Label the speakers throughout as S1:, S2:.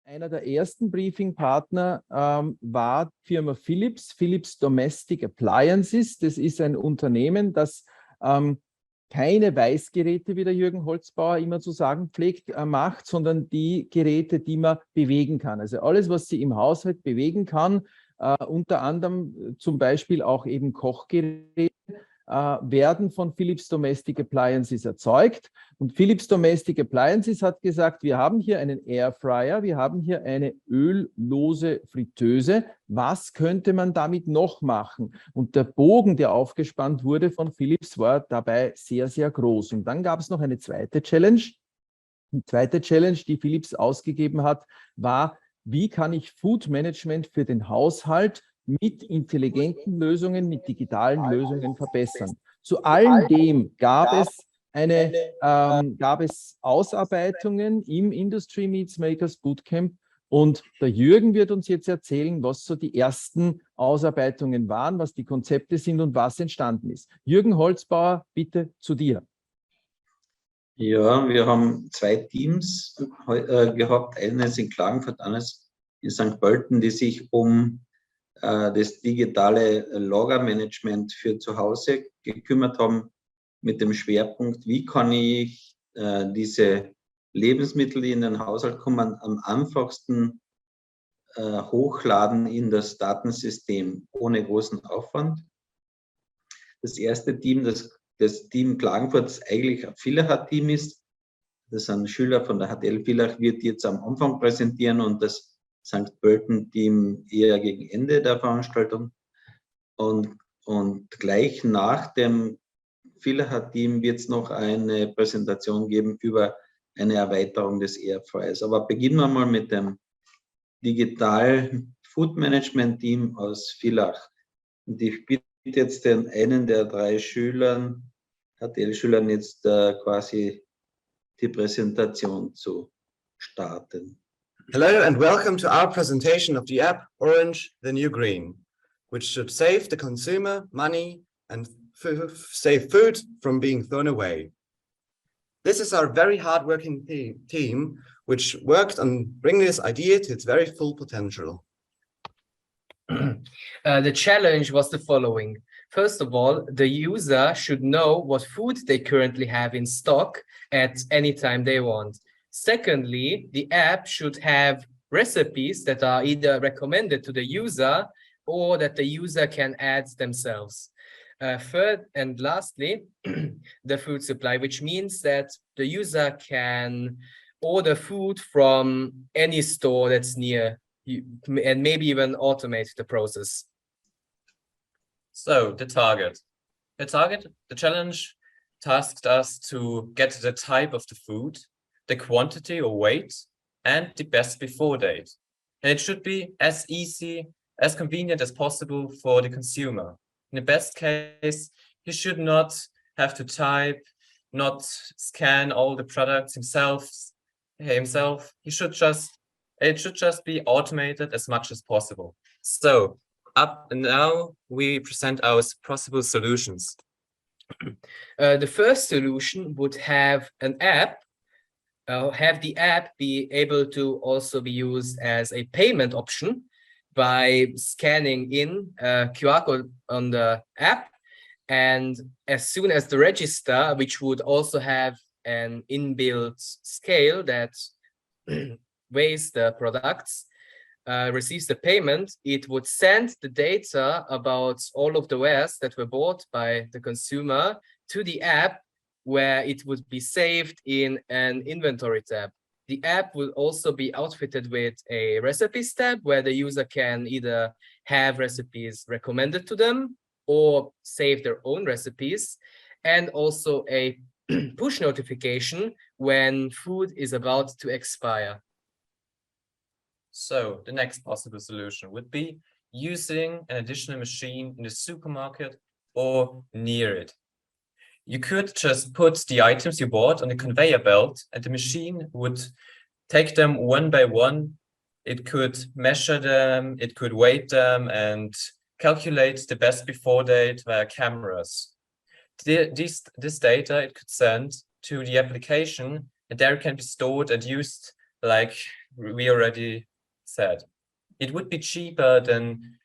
S1: Einer der ersten Briefing-Partner war die Firma Philips Domestic Appliances. Das ist ein Unternehmen, das keine Weißgeräte, wie der Jürgen Holzbauer immer zu sagen pflegt, macht, sondern die Geräte, die man bewegen kann. Also alles, was sie im Haushalt bewegen kann, unter anderem zum Beispiel auch eben Kochgeräte, werden von Philips Domestic Appliances erzeugt. Und Philips Domestic Appliances hat gesagt, wir haben hier einen Airfryer, wir haben hier eine öllose Fritteuse. Was könnte man damit noch machen? Und der Bogen, der aufgespannt wurde von Philips, war dabei sehr, sehr groß. Und dann gab es noch eine zweite Challenge. Die zweite Challenge, die Philips ausgegeben hat, war, wie kann ich Food Management für den Haushalt mit intelligenten Lösungen, mit digitalen Lösungen verbessern. Zu all dem gab es Ausarbeitungen im Industry Meets Makers Bootcamp und der Jürgen wird uns jetzt erzählen, was so die ersten Ausarbeitungen waren, was die Konzepte sind und was entstanden ist. Jürgen Holzbauer, bitte zu dir.
S2: Ja, wir haben zwei Teams gehabt, eines in Klagenfurt, eines in St. Pölten, die sich um das digitale Lagermanagement für zu Hause gekümmert haben, mit dem Schwerpunkt, wie kann ich diese Lebensmittel, die in den Haushalt kommen, am einfachsten hochladen in das Datensystem ohne großen Aufwand. Das erste Team, das Team Klagenfurt, das eigentlich ein Villach-Team ist, das sind Schüler von der HTL Villach, wird jetzt am Anfang präsentieren und das St. Pölten-Team eher gegen Ende der Veranstaltung. Und gleich nach dem Villacher-Team wird es noch eine Präsentation geben über eine Erweiterung des Airfryers. Aber beginnen wir mal mit dem Digital Food Management Team aus Villach. Und ich bitte jetzt den einen der drei Schülern, HTL-Schülern, jetzt quasi die Präsentation zu starten.
S3: Hello and welcome to our presentation of the app Orange, the New Green, which should save the consumer money and save food from being thrown away. This is our very hardworking team, which worked on bringing this idea to its very full potential.
S4: The challenge was the following. First of all, the user should know what food they currently have in stock at any time they want. Secondly, the app should have recipes that are either recommended to the user or that the user can add themselves. Third and lastly, the food supply, which means that the user can order food from any store that's near you, and maybe even automate the process.
S5: So the target. The challenge tasked us to get the type of the food, the quantity or weight, and the best before date. And it should be as easy, as convenient as possible for the consumer. In the best case, he should not have to type, not scan all the products himself. It should just be automated as much as possible. So up and now we present our possible solutions.
S4: The first solution would have an app, have the app be able to also be used as a payment option by scanning in a QR code on the app. And as soon as the register, which would also have an inbuilt scale that weighs the products, receives the payment, it would send the data about all of the wares that were bought by the consumer to the app, where it would be saved in an inventory tab. The app will also be outfitted with a recipes tab, where the user can either have recipes recommended to them or save their own recipes, and also a push notification when food is about to expire.
S5: So the next possible solution would be using an additional machine in the supermarket or near it. You could just put the items you bought on a conveyor belt and the machine would take them one by one. It could measure them, it could weight them and calculate the best before date via cameras. This data it could send to the application and there it can be stored and used like we already said. It would be cheaper than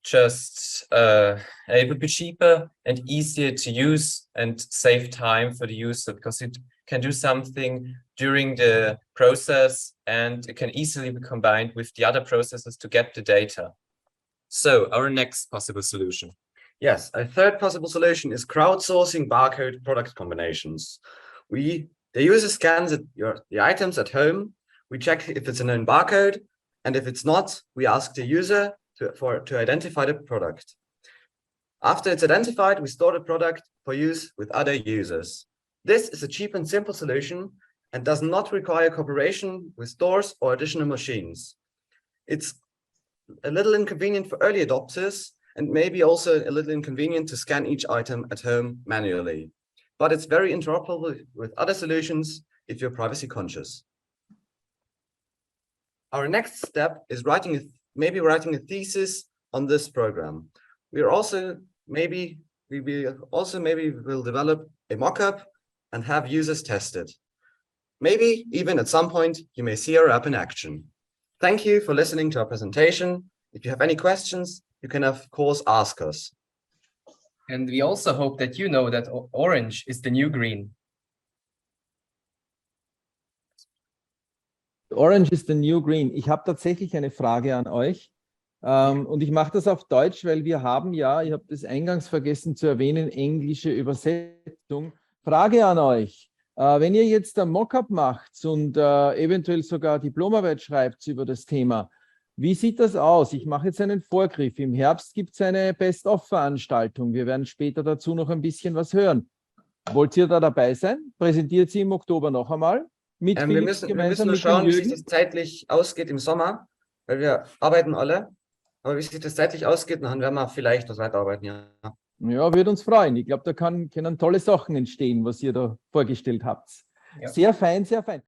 S5: it would be cheaper and easier to use and save time for the user, because it can do something during the process and it can easily be combined with the other processes to get the data. So our next possible solution.
S3: Yes, a third possible solution is crowdsourcing barcode product combinations. The user scans the items at home. We check if it's a known barcode, and if it's not, we ask the user to identify the product. After it's identified, we store the product for use with other users. This is a cheap and simple solution and does not require cooperation with stores or additional machines. It's a little inconvenient for early adopters and maybe also a little inconvenient to scan each item at home manually. But it's very interoperable with other solutions if you're privacy conscious. Our next step is maybe writing a thesis on this program. We will develop a mock-up and have users test it. Maybe even at some point you may see our app in action. Thank you for listening to our presentation. If you have any questions, you can of course ask us.
S4: And we also hope that you know that orange is the new green.
S1: Orange is the new green. Ich habe tatsächlich eine Frage an euch. Und ich mache das auf Deutsch, weil wir haben ja, ich habe das eingangs vergessen zu erwähnen, englische Übersetzung. Frage an euch. Wenn ihr jetzt ein Mockup macht und eventuell sogar Diplomarbeit schreibt über das Thema, wie sieht das aus? Ich mache jetzt einen Vorgriff. Im Herbst gibt es eine Best-of-Veranstaltung. Wir werden später dazu noch ein bisschen was hören. Wollt ihr da dabei sein? Präsentiert sie im Oktober noch einmal? Wir müssen
S3: nur schauen, wie sich das zeitlich ausgeht im Sommer, weil wir arbeiten alle. Aber wie sich das zeitlich ausgeht, dann werden wir vielleicht was weiterarbeiten. Ja,
S1: würde uns freuen. Ich glaube, da können tolle Sachen entstehen, was ihr da vorgestellt habt.
S4: Ja.
S1: Sehr fein, sehr fein.